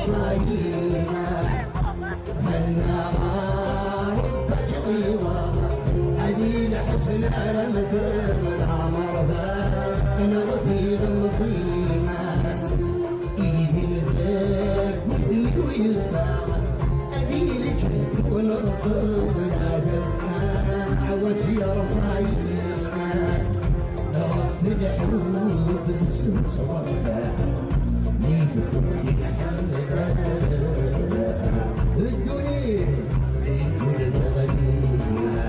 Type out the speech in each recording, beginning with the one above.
رصاينا هلنا ربك طيبة عديل حسن رمت العمر أنا رفيق المصينا إيدي الخير وثني ويفاق أديل جهد ونرصنا ذبنا عوسي رصاينا في الحروب بسم صرفة ميت فرق الحمد الدنيا كل الغنيمة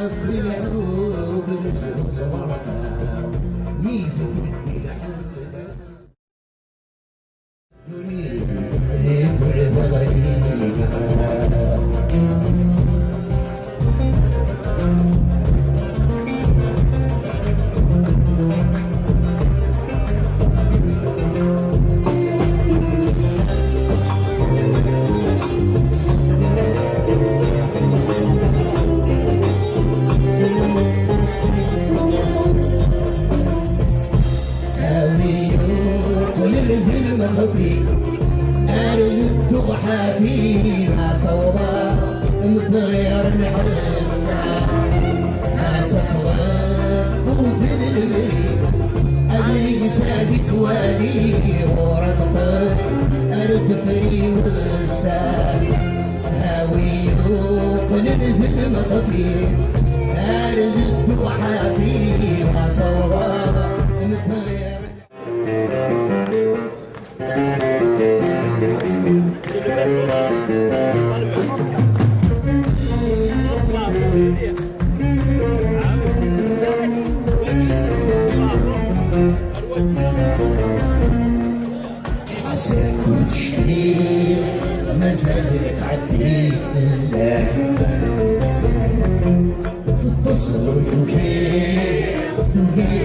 في الحروب بسم صرفة ميت فرق الحمد الدنيا كل الغنيمة خفي أريد تضحى فيها توضى متغير الحرسة أتخوف طوف المريض أبي سادك والي ورقط أرد فري والسال هاوي قلب في المخفي أريد تضحى فيها توضى متغير عساك وتشتري مازال تعديت في الله تتصل توكي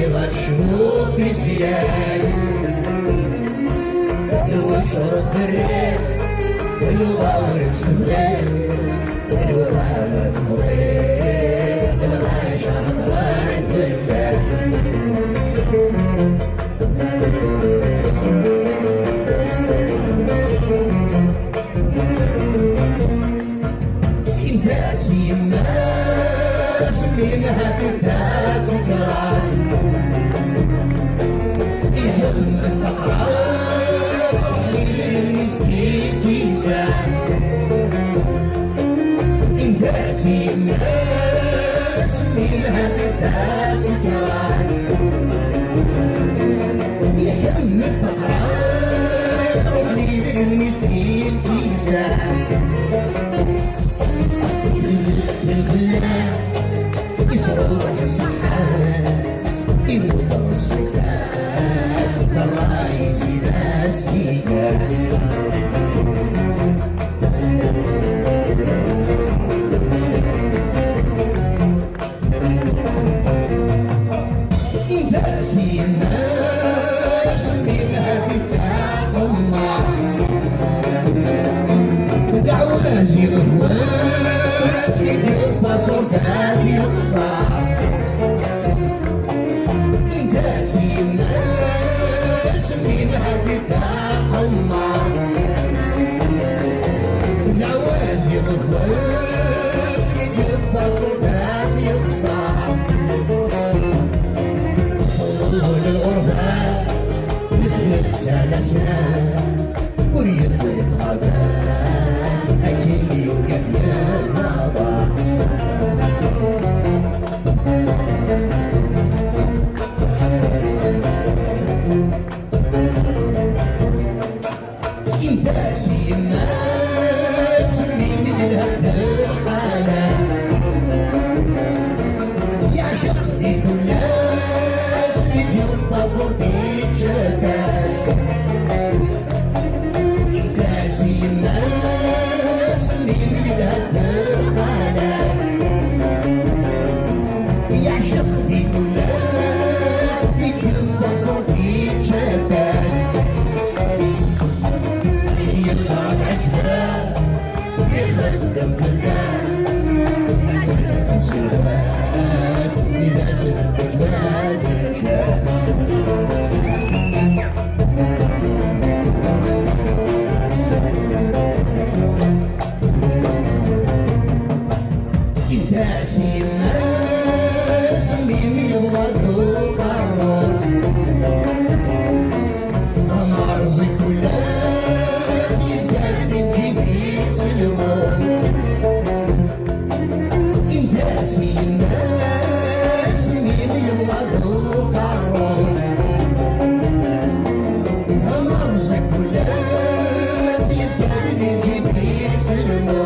غشوق زياد وشرف الريح والغاور استغلال والوطن الخضير الغاشة حضران في الليل الناس يماس منها في الناس جران يهم التقرار المسكين كيسان الناس يماس منها الناس كران يحم الفقرات روح لي للمسكين كيسان الخلاف يصرح الصحاس يوضع الصفاس الرايس ناس تيجان ناس الناس منها بتاع طماع دعوة زيغواس يخبى صوتها يخسر ناس الناس منها بتاع طماع دعوة زيغواس يخبى صوتها يخسر الغربة مثل سلسلة وريد في الغابات أكلي وقبل النظر الناس يماس من هذا الحالة يعشق ذي الناس صوتي شباب الناس يماس من هذا الخانة يعشق ذي الناس بكل صوتي شباب يبصر عجبه الموت